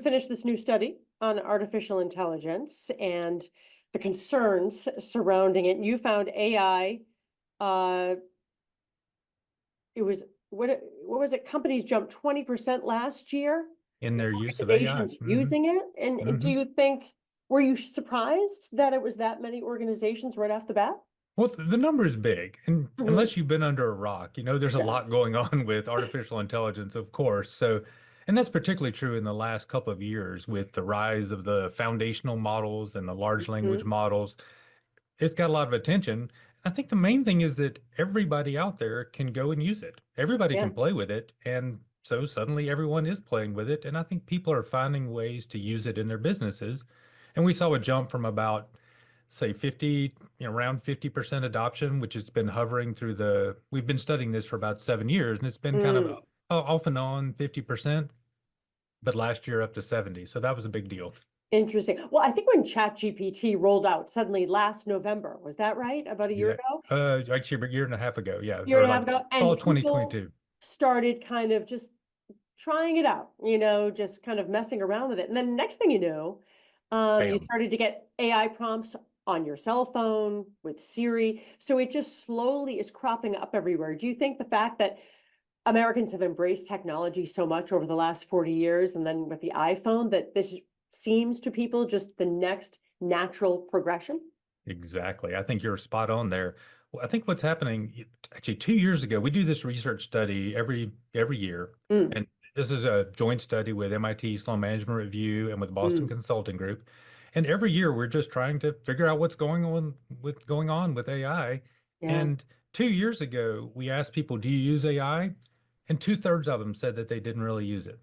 finished this new study on artificial intelligence and the concerns surrounding it. You found AI, it was, what was it? Companies jumped 20% last year. in their use of AI. Organizations using it. And do you think, were you surprised that it was that many organizations right off the bat? Well, the number is big, and unless you've been under a rock, there's a Yeah. lot going on with artificial intelligence, of course. So, and that's particularly true in the last couple of years with the rise of the foundational models and the large language models. It's got a lot of attention. I think the main thing is that everybody out there can go and use it. Everybody Yeah. can play with it. And so suddenly everyone is playing with it. And I think people are finding ways to use it in their businesses. And we saw a jump from about, say, 50, around 50% adoption, which has been hovering we've been studying this for about 7 years, and it's been kind of off and on 50%, but last year up to 70. So that was a big deal. Interesting. Well, I think when ChatGPT rolled out suddenly last November, was that right? About a year ago? Actually, a year and a half ago. Yeah. Year Or and a half like ago. fall And people 2022. started kind of just trying it out, just kind of messing around with it. And then next thing you know, you Bam. started to get AI prompts on your cell phone with Siri. So it just slowly is cropping up everywhere. Do you think the fact that Americans have embraced technology so much over the last 40 years, and then with the iPhone, that this seems to people just the next natural progression? Exactly. I think you're spot on there. Well, I think what's happening, actually 2 years ago, we do this research study every year. And this is a joint study with MIT Sloan Management Review and with Boston Consulting Group. And every year we're just trying to figure out what's going on with AI. Yeah. And 2 years ago, we asked people, do you use AI? And 2/3 of them said that they didn't really use it.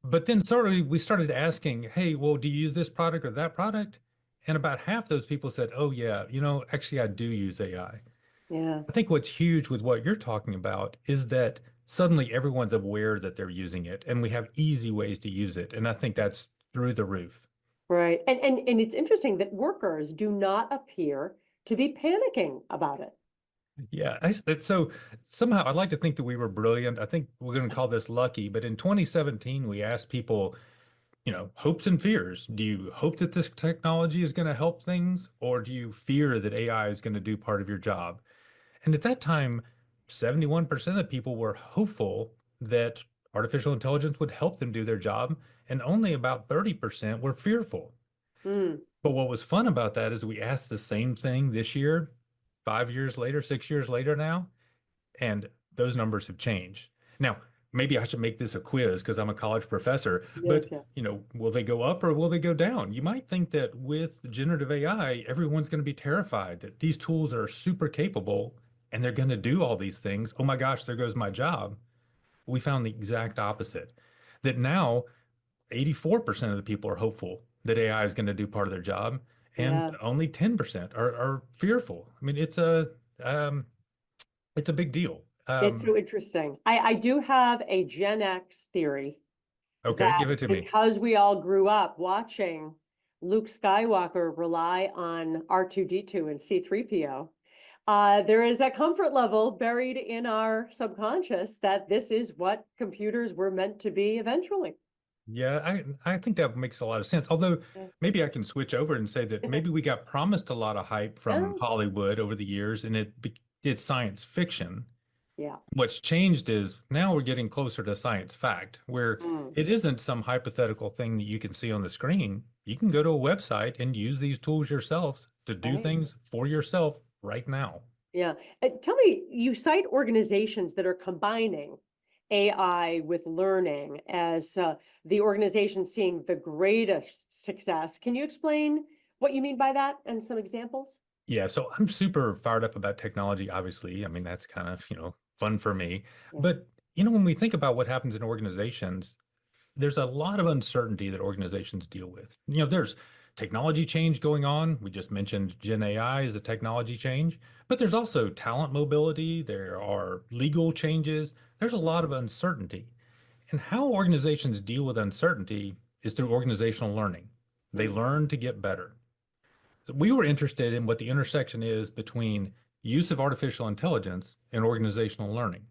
But then we started asking, hey, well, do you use this product or that product? And about half those people said, oh, yeah, actually, I do use AI. Yeah. I think what's huge with what you're talking about is that suddenly everyone's aware that they're using it and we have easy ways to use it. And I think that's through the roof. Right. And it's interesting that workers do not appear to be panicking about it. Yeah. So somehow I'd like to think that we were brilliant. I think we're going to call this lucky. But in 2017, we asked people, hopes and fears. Do you hope that this technology is going to help things, or do you fear that AI is going to do part of your job? And at that time, 71% of people were hopeful that artificial intelligence would help them do their job, and only about 30% were fearful. But what was fun about that is we asked the same thing this year, 5 years later, 6 years later now, and those numbers have changed. Now, maybe I should make this a quiz because I'm a college professor, but will they go up or will they go down? You might think that with generative AI, everyone's going to be terrified that these tools are super capable and they're going to do all these things. Oh my gosh, there goes my job. We found the exact opposite, that now 84% of the people are hopeful that AI is going to do part of their job, and only 10% are fearful. I mean, it's a big deal. It's so interesting. I do have a Gen X theory. Okay, give it to me. Because we all grew up watching Luke Skywalker rely on R2-D2 and C-3PO, there is a comfort level buried in our subconscious that this is what computers were meant to be eventually. Yeah, I think that makes a lot of sense. Although maybe I can switch over and say that maybe we got promised a lot of hype from Hollywood over the years, and it's science fiction. Yeah. What's changed is now we're getting closer to science fact, where it isn't some hypothetical thing that you can see on the screen. You can go to a website and use these tools yourselves to do things for yourself right now. Yeah. Tell me, you cite organizations that are combining AI with learning as the organization seeing the greatest success. Can you explain what you mean by that and some examples? Yeah, so I'm super fired up about technology, obviously. I mean, that's kind of, fun for me. But, when we think about what happens in organizations, there's a lot of uncertainty that organizations deal with. There's technology change going on. We just mentioned Gen AI is a technology change, but there's also talent mobility. There are legal changes. There's a lot of uncertainty. And how organizations deal with uncertainty is through organizational learning. They learn to get better. We were interested in what the intersection is between use of artificial intelligence and organizational learning.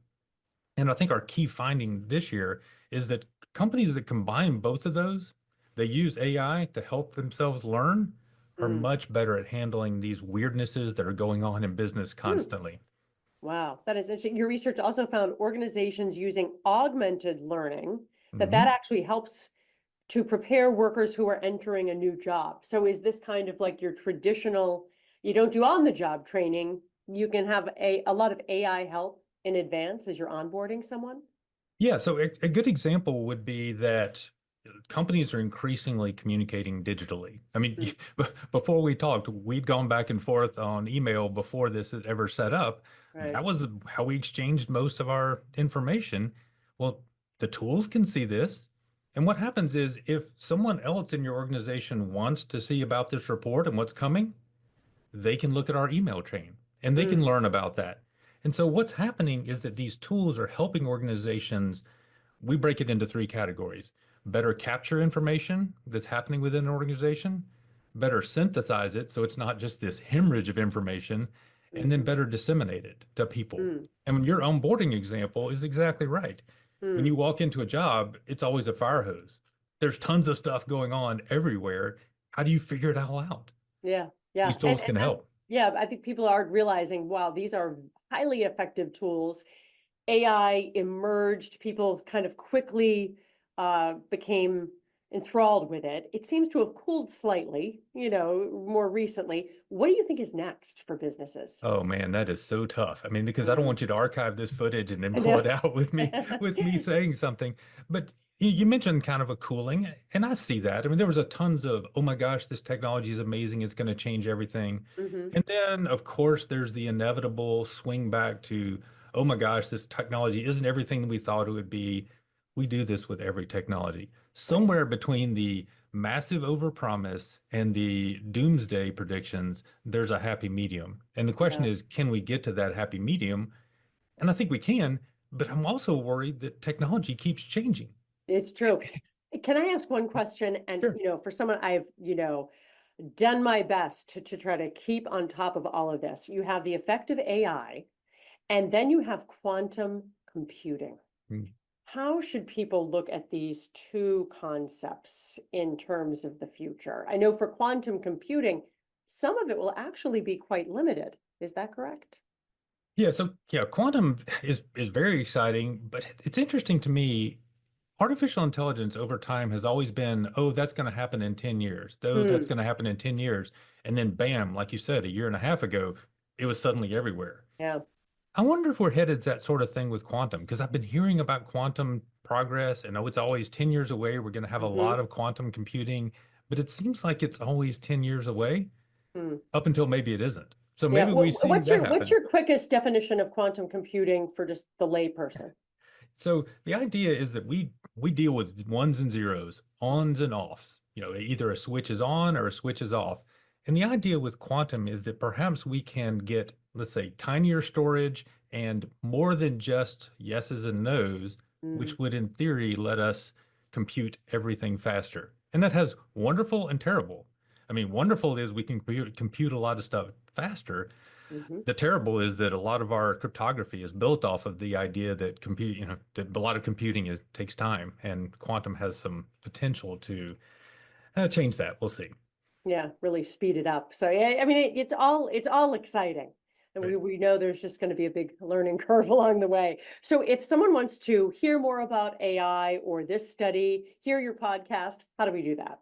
And I think our key finding this year is that companies that combine both of those, they use AI to help themselves learn, are Mm. much better at handling these weirdnesses that are going on in business Hmm. constantly. Wow, that is interesting. Your research also found organizations using augmented learning, that Mhm. actually helps to prepare workers who are entering a new job. So is this kind of like your traditional, you don't do on-the-job training, you can have a lot of AI help in advance as you're onboarding someone? Yeah, so a good example would be that companies are increasingly communicating digitally. I mean, Mm. before we talked, we'd gone back and forth on email before this had ever set up. Right. That was how we exchanged most of our information. Well, the tools can see this. And what happens is if someone else in your organization wants to see about this report and what's coming, they can look at our email chain and they Mm. can learn about that. And so what's happening is that these tools are helping organizations. We break it into three categories: better capture information that's happening within an organization, better synthesize it so it's not just this hemorrhage of information, and then Mhm. better disseminate it to people. Mm. And your onboarding example is exactly right. When you Mm. walk into a job, it's always a fire hose. There's tons of stuff going on everywhere. How do you figure it all out? Yeah, yeah. These tools can help. Yeah, I think people are realizing, wow, these are highly effective tools. AI emerged, people kind of quickly became enthralled with it. It seems to have cooled slightly, more recently. What do you think is next for businesses? Oh man, that is so tough. I mean, because I don't Mm. want you to archive this footage and then I pull know. it out with me saying something. But you mentioned kind of a cooling, and I see that. I mean, there was a tons of, oh my gosh, this technology is amazing. It's going to change everything. Hmm. And then, of course, there's the inevitable swing back to, oh my gosh, this technology isn't everything we thought it would be. We do this with every technology. Right. Somewhere between the massive overpromise and the doomsday predictions, there's a happy medium. And the question Yeah, is, can we get to that happy medium? And I think we can, but I'm also worried that technology keeps changing. it's true. Can I ask one question? And, Sure. for someone I've, done my best to try to keep on top of all of this. You have the effect of AI, and then you have quantum computing. Mm. How should people look at these two concepts in terms of the future? I know for quantum computing, some of it will actually be quite limited. Is that correct? Yeah, so yeah, quantum is very exciting, but it's interesting to me. Artificial intelligence over time has always been, oh, that's going to happen in 10 years. Though that's Hmm. going to happen in 10 years. And then bam, like you said, a year and a half ago, it was suddenly everywhere. Yeah. I wonder if we're headed to that sort of thing with quantum, because I've been hearing about quantum progress and oh, it's always 10 years away. We're going to have a Hmm. lot of quantum computing, but it seems like it's always 10 years away Hmm. up until maybe it isn't. So Yeah. maybe we see What's that your happen. quickest definition of quantum computing for just the layperson? So the idea is that we deal with ones and zeros, ons and offs. Either a switch is on or a switch is off. And the idea with quantum is that perhaps we can get, let's say, tinier storage and more than just yeses and nos, Mm. which would in theory let us compute everything faster. And that has wonderful and terrible. I mean, wonderful is we can compute a lot of stuff faster. Hmm. The terrible is that a lot of our cryptography is built off of the idea that that a lot of computing takes time, and quantum has some potential to change that. We'll see. Yeah, really speed it up. So yeah, I mean, it's all exciting. And we Right. we know there's just going to be a big learning curve along the way. So if someone wants to hear more about AI or this study, hear your podcast, how do we do that?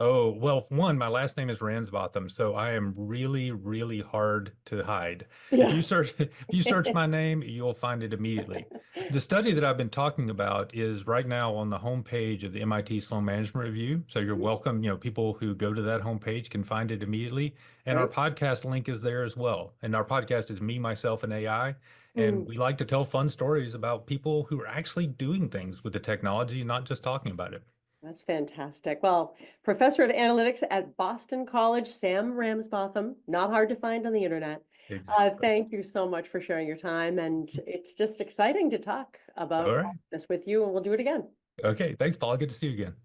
Oh, well, one, my last name is Ransbotham, so I am really, really hard to hide. If Yeah. you search if you search my name, you'll find it immediately. The study that I've been talking about is right now on the homepage of the MIT Sloan Management Review. So you're welcome. People who go to that homepage can find it immediately. And our Great. podcast link is there as well. And our podcast is Me, Myself, and AI. And Mm, we like to tell fun stories about people who are actually doing things with the technology, not just talking about it. that's fantastic. Well, Professor of Analytics at Boston College, Sam Ramsbotham, not hard to find on the internet. Exactly. Thank you so much for sharing your time. And it's just exciting to talk All about right. this with you, and we'll do it again. Okay. Thanks, Paul. Good to see you again.